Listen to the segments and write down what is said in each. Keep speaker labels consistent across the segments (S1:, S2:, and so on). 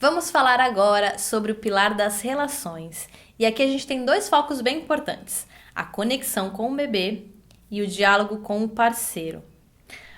S1: Vamos falar agora sobre o pilar das relações. E aqui a gente tem dois focos bem importantes: a conexão com o bebê e o diálogo com o parceiro.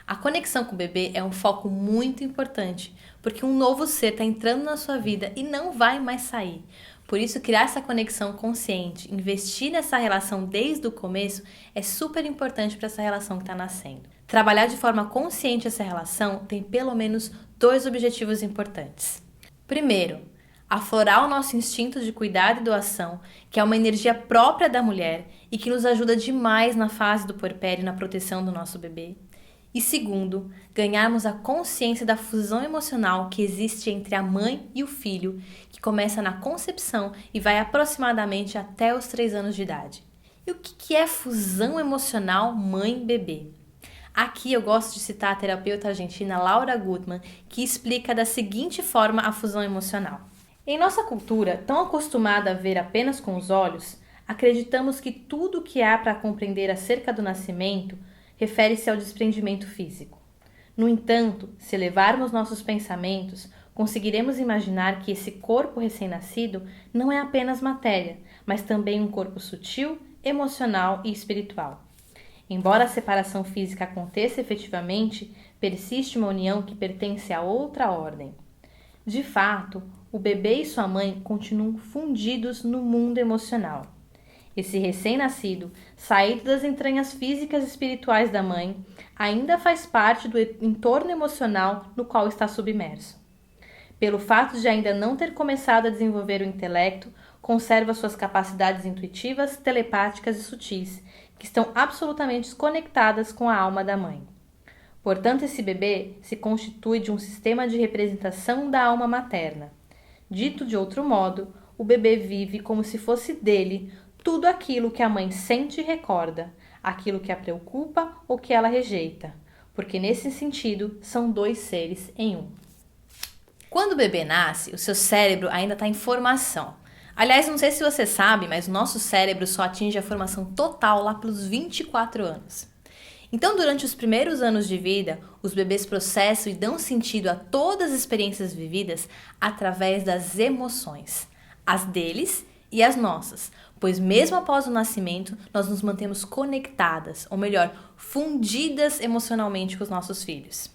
S1: A conexão com o bebê é um foco muito importante, porque um novo ser está entrando na sua vida e não vai mais sair. Por isso, criar essa conexão consciente, investir nessa relação desde o começo é super importante para essa relação que está nascendo. Trabalhar de forma consciente essa relação tem pelo menos dois objetivos importantes. Primeiro, aflorar o nosso instinto de cuidado e doação, que é uma energia própria da mulher e que nos ajuda demais na fase do puerpério e na proteção do nosso bebê. E segundo, ganharmos a consciência da fusão emocional que existe entre a mãe e o filho, que começa na concepção e vai aproximadamente até os 3 anos de idade. E o que é fusão emocional mãe-bebê? Aqui eu gosto de citar a terapeuta argentina Laura Gutman, que explica da seguinte forma a fusão emocional. Em nossa cultura, tão acostumada a ver apenas com os olhos, acreditamos que tudo o que há para compreender acerca do nascimento refere-se ao desprendimento físico. No entanto, se elevarmos nossos pensamentos, conseguiremos imaginar que esse corpo recém-nascido não é apenas matéria, mas também um corpo sutil, emocional e espiritual. Embora a separação física aconteça efetivamente, persiste uma união que pertence a outra ordem. De fato, o bebê e sua mãe continuam fundidos no mundo emocional. Esse recém-nascido, saído das entranhas físicas e espirituais da mãe, ainda faz parte do entorno emocional no qual está submerso. Pelo fato de ainda não ter começado a desenvolver o intelecto, conserva suas capacidades intuitivas, telepáticas e sutis, que estão absolutamente desconectadas com a alma da mãe. Portanto, esse bebê se constitui de um sistema de representação da alma materna. Dito de outro modo, o bebê vive como se fosse dele tudo aquilo que a mãe sente e recorda, aquilo que a preocupa ou que ela rejeita, porque nesse sentido são dois seres em um. Quando o bebê nasce, o seu cérebro ainda está em formação. Aliás, não sei se você sabe, mas o nosso cérebro só atinge a formação total lá pelos 24 anos. Então, durante os primeiros anos de vida, os bebês processam e dão sentido a todas as experiências vividas através das emoções, as deles e as nossas, pois mesmo após o nascimento, nós nos mantemos conectadas, ou melhor, fundidas emocionalmente com os nossos filhos.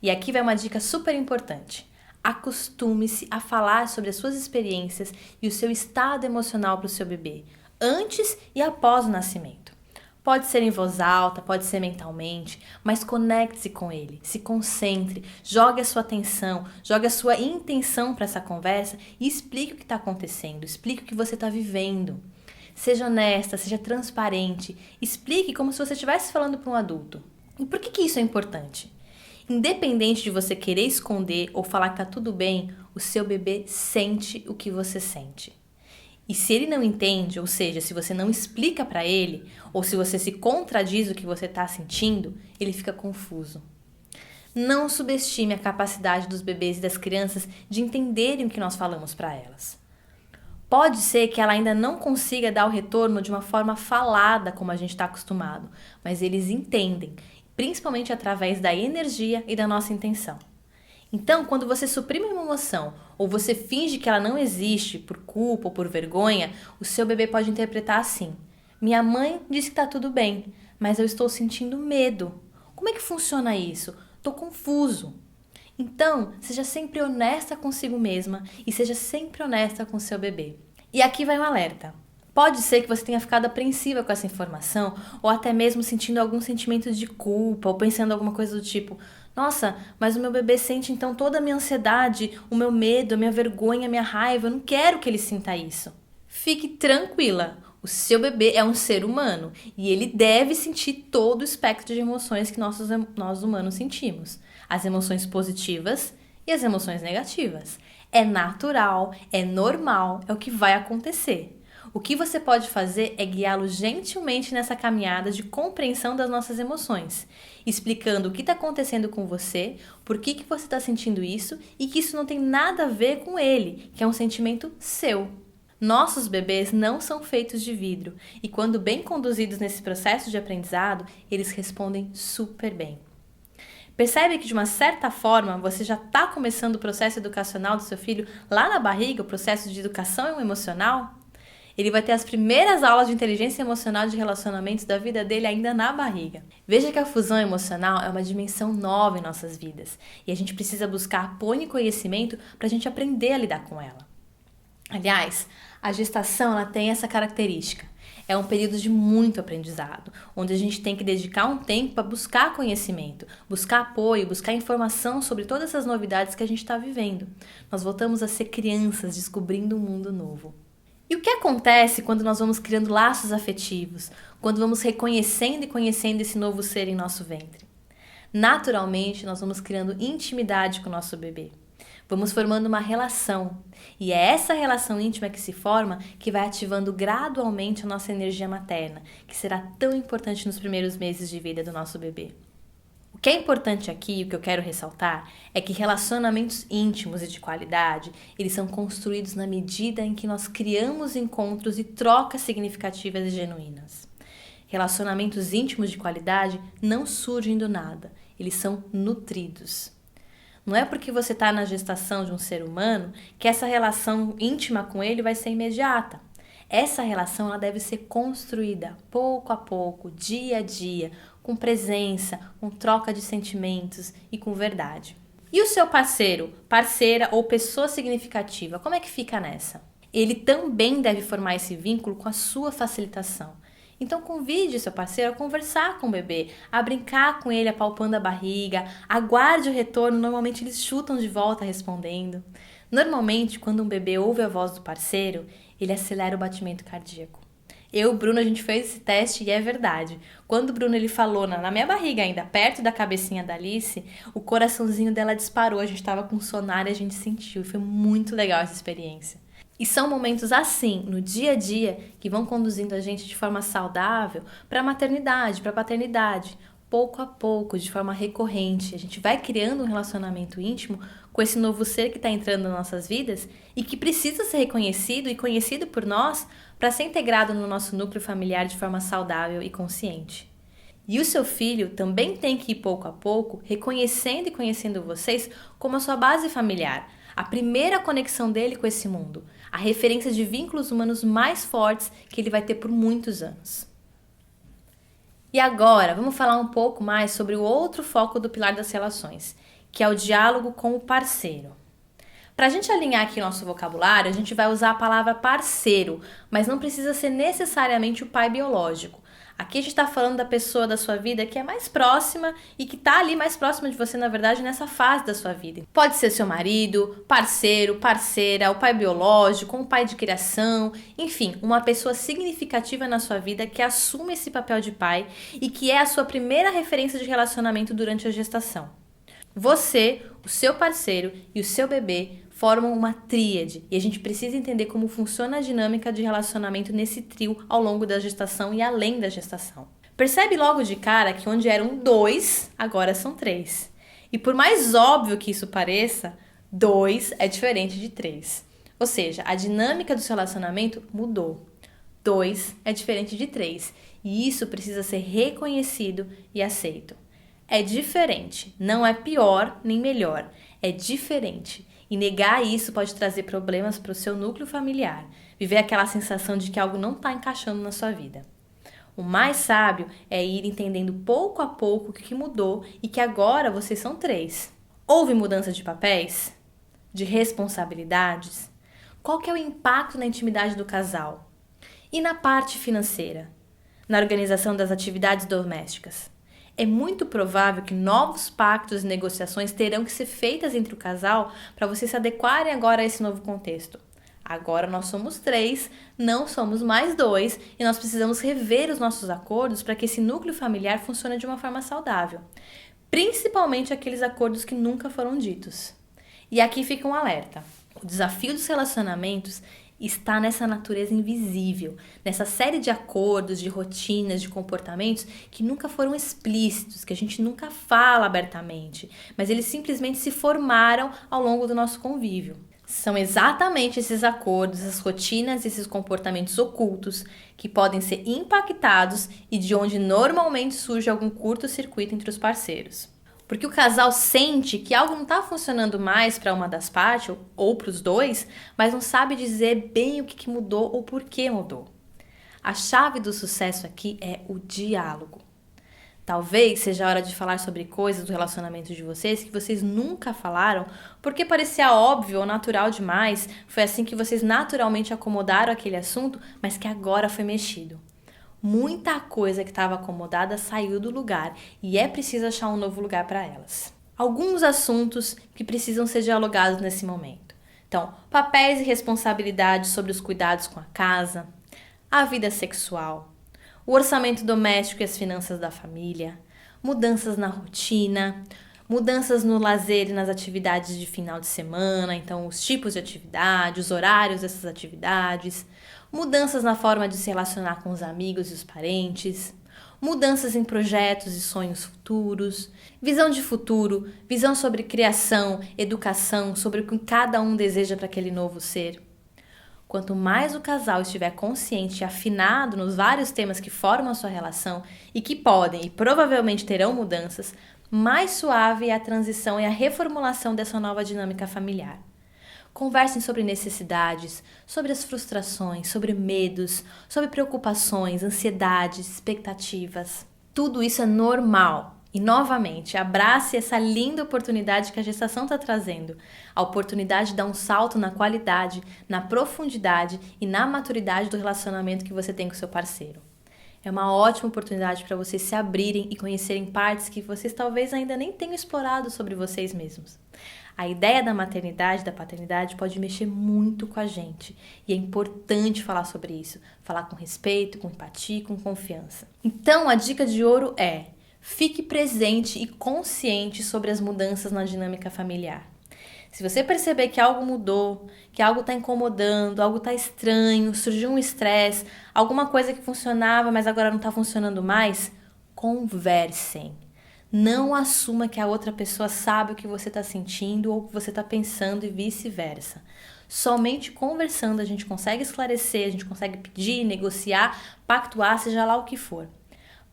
S1: E aqui vai uma dica super importante. Acostume-se a falar sobre as suas experiências e o seu estado emocional para o seu bebê, antes e após o nascimento. Pode ser em voz alta, pode ser mentalmente, mas conecte-se com ele, se concentre, jogue a sua atenção, jogue a sua intenção para essa conversa e explique o que está acontecendo, explique o que você está vivendo. Seja honesta, seja transparente, explique como se você estivesse falando para um adulto. E por que isso é importante? Independente de você querer esconder ou falar que está tudo bem, o seu bebê sente o que você sente. E se ele não entende, ou seja, se você não explica para ele, ou se você se contradiz o que você está sentindo, ele fica confuso. Não subestime a capacidade dos bebês e das crianças de entenderem o que nós falamos para elas. Pode ser que ela ainda não consiga dar o retorno de uma forma falada, como a gente está acostumado, mas eles entendem, principalmente através da energia e da nossa intenção. Então, quando você suprime uma emoção ou você finge que ela não existe por culpa ou por vergonha, o seu bebê pode interpretar assim: minha mãe disse que está tudo bem, mas eu estou sentindo medo. Como é que funciona isso? Estou confuso. Então, seja sempre honesta consigo mesma e seja sempre honesta com seu bebê. E aqui vai um alerta. Pode ser que você tenha ficado apreensiva com essa informação ou até mesmo sentindo algum sentimento de culpa ou pensando alguma coisa do tipo: nossa, mas o meu bebê sente então toda a minha ansiedade, o meu medo, a minha vergonha, a minha raiva, eu não quero que ele sinta isso. Fique tranquila, o seu bebê é um ser humano e ele deve sentir todo o espectro de emoções que nós humanos sentimos. As emoções positivas e as emoções negativas. É natural, é normal, é o que vai acontecer. O que você pode fazer é guiá-lo gentilmente nessa caminhada de compreensão das nossas emoções, explicando o que está acontecendo com você, por que você está sentindo isso e que isso não tem nada a ver com ele, que é um sentimento seu. Nossos bebês não são feitos de vidro e quando bem conduzidos nesse processo de aprendizado, eles respondem super bem. Percebe que de uma certa forma você já está começando o processo educacional do seu filho lá na barriga, o processo de educação emocional? Ele vai ter as primeiras aulas de inteligência emocional de relacionamentos da vida dele ainda na barriga. Veja que a fusão emocional é uma dimensão nova em nossas vidas e a gente precisa buscar apoio e conhecimento para a gente aprender a lidar com ela. Aliás, a gestação ela tem essa característica. É um período de muito aprendizado, onde a gente tem que dedicar um tempo para buscar conhecimento, buscar apoio, buscar informação sobre todas essas novidades que a gente está vivendo. Nós voltamos a ser crianças descobrindo um mundo novo. E o que acontece quando nós vamos criando laços afetivos, quando vamos reconhecendo e conhecendo esse novo ser em nosso ventre? Naturalmente, nós vamos criando intimidade com o nosso bebê. Vamos formando uma relação. E é essa relação íntima que se forma que vai ativando gradualmente a nossa energia materna, que será tão importante nos primeiros meses de vida do nosso bebê. O que é importante aqui, o que eu quero ressaltar, é que relacionamentos íntimos e de qualidade, eles são construídos na medida em que nós criamos encontros e trocas significativas e genuínas. Relacionamentos íntimos de qualidade não surgem do nada, eles são nutridos. Não é porque você está na gestação de um ser humano que essa relação íntima com ele vai ser imediata. Essa relação ela deve ser construída pouco a pouco, dia a dia, com presença, com troca de sentimentos e com verdade. E o seu parceiro, parceira ou pessoa significativa, como é que fica nessa? Ele também deve formar esse vínculo com a sua facilitação. Então convide seu parceiro a conversar com o bebê, a brincar com ele apalpando a barriga, aguarde o retorno, normalmente eles chutam de volta respondendo. Normalmente, quando um bebê ouve a voz do parceiro, ele acelera o batimento cardíaco. Eu e o Bruno, a gente fez esse teste e é verdade. Quando o Bruno ele falou na minha barriga ainda, perto da cabecinha da Alice, o coraçãozinho dela disparou, a gente estava com sonar e a gente sentiu. Foi muito legal essa experiência. E são momentos assim, no dia a dia, que vão conduzindo a gente de forma saudável para a maternidade, para a paternidade. Pouco a pouco, de forma recorrente, a gente vai criando um relacionamento íntimo com esse novo ser que está entrando nas nossas vidas e que precisa ser reconhecido e conhecido por nós para ser integrado no nosso núcleo familiar de forma saudável e consciente. E o seu filho também tem que ir pouco a pouco reconhecendo e conhecendo vocês como a sua base familiar, a primeira conexão dele com esse mundo, a referência de vínculos humanos mais fortes que ele vai ter por muitos anos. E agora, vamos falar um pouco mais sobre o outro foco do pilar das relações, que é o diálogo com o parceiro. Para a gente alinhar aqui nosso vocabulário, a gente vai usar a palavra parceiro, mas não precisa ser necessariamente o pai biológico. Aqui a gente está falando da pessoa da sua vida que é mais próxima e que está ali mais próxima de você, na verdade, nessa fase da sua vida. Pode ser seu marido, parceiro, parceira, o pai biológico, um pai de criação, enfim, uma pessoa significativa na sua vida que assume esse papel de pai e que é a sua primeira referência de relacionamento durante a gestação. Você, o seu parceiro e o seu bebê formam uma tríade e a gente precisa entender como funciona a dinâmica de relacionamento nesse trio ao longo da gestação e além da gestação. Percebe logo de cara que onde eram 2, agora são 3. E por mais óbvio que isso pareça, 2 é diferente de 3. Ou seja, a dinâmica do seu relacionamento mudou. 2 é diferente de 3 e isso precisa ser reconhecido e aceito. É diferente, não é pior nem melhor, é diferente. E negar isso pode trazer problemas para o seu núcleo familiar, viver aquela sensação de que algo não está encaixando na sua vida. O mais sábio é ir entendendo pouco a pouco o que mudou e que agora vocês são 3. Houve mudança de papéis? De responsabilidades? Qual que é o impacto na intimidade do casal? E na parte financeira? Na organização das atividades domésticas? É muito provável que novos pactos e negociações terão que ser feitas entre o casal para vocês se adequarem agora a esse novo contexto. Agora nós somos 3, não somos mais 2 e nós precisamos rever os nossos acordos para que esse núcleo familiar funcione de uma forma saudável. Principalmente aqueles acordos que nunca foram ditos. E aqui fica um alerta. O desafio dos relacionamentos está nessa natureza invisível, nessa série de acordos, de rotinas, de comportamentos que nunca foram explícitos, que a gente nunca fala abertamente, mas eles simplesmente se formaram ao longo do nosso convívio. São exatamente esses acordos, essas rotinas, esses comportamentos ocultos que podem ser impactados e de onde normalmente surge algum curto-circuito entre os parceiros. Porque o casal sente que algo não está funcionando mais para uma das partes ou para os dois, mas não sabe dizer bem o que mudou ou por que mudou. A chave do sucesso aqui é o diálogo. Talvez seja a hora de falar sobre coisas do relacionamento de vocês que vocês nunca falaram, porque parecia óbvio ou natural demais, foi assim que vocês naturalmente acomodaram aquele assunto, mas que agora foi mexido. Muita coisa que estava acomodada saiu do lugar e é preciso achar um novo lugar para elas. Alguns assuntos que precisam ser dialogados nesse momento. Então, papéis e responsabilidades sobre os cuidados com a casa, a vida sexual, o orçamento doméstico e as finanças da família, mudanças na rotina, mudanças no lazer e nas atividades de final de semana, então os tipos de atividade, os horários dessas atividades, mudanças na forma de se relacionar com os amigos e os parentes, mudanças em projetos e sonhos futuros, visão de futuro, visão sobre criação, educação, sobre o que cada um deseja para aquele novo ser. Quanto mais o casal estiver consciente e afinado nos vários temas que formam a sua relação e que podem e provavelmente terão mudanças, mais suave é a transição e a reformulação dessa nova dinâmica familiar. Conversem sobre necessidades, sobre as frustrações, sobre medos, sobre preocupações, ansiedades, expectativas. Tudo isso é normal. E, novamente, abrace essa linda oportunidade que a gestação está trazendo. A oportunidade de dar um salto na qualidade, na profundidade e na maturidade do relacionamento que você tem com seu parceiro. É uma ótima oportunidade para vocês se abrirem e conhecerem partes que vocês talvez ainda nem tenham explorado sobre vocês mesmos. A ideia da maternidade e da paternidade pode mexer muito com a gente e é importante falar sobre isso, falar com respeito, com empatia e com confiança. Então, a dica de ouro é: fique presente e consciente sobre as mudanças na dinâmica familiar. Se você perceber que algo mudou, que algo está incomodando, algo está estranho, surgiu um estresse, alguma coisa que funcionava, mas agora não está funcionando mais, conversem. Não assuma que a outra pessoa sabe o que você está sentindo ou o que você está pensando e vice-versa. Somente conversando a gente consegue esclarecer, a gente consegue pedir, negociar, pactuar, seja lá o que for.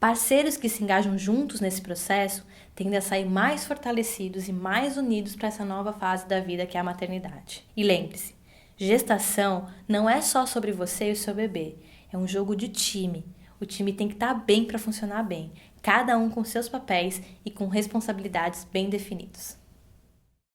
S1: Parceiros que se engajam juntos nesse processo tendem a sair mais fortalecidos e mais unidos para essa nova fase da vida que é a maternidade. E lembre-se, gestação não é só sobre você e o seu bebê, é um jogo de time. O time tem que estar bem para funcionar bem, cada um com seus papéis e com responsabilidades bem definidos.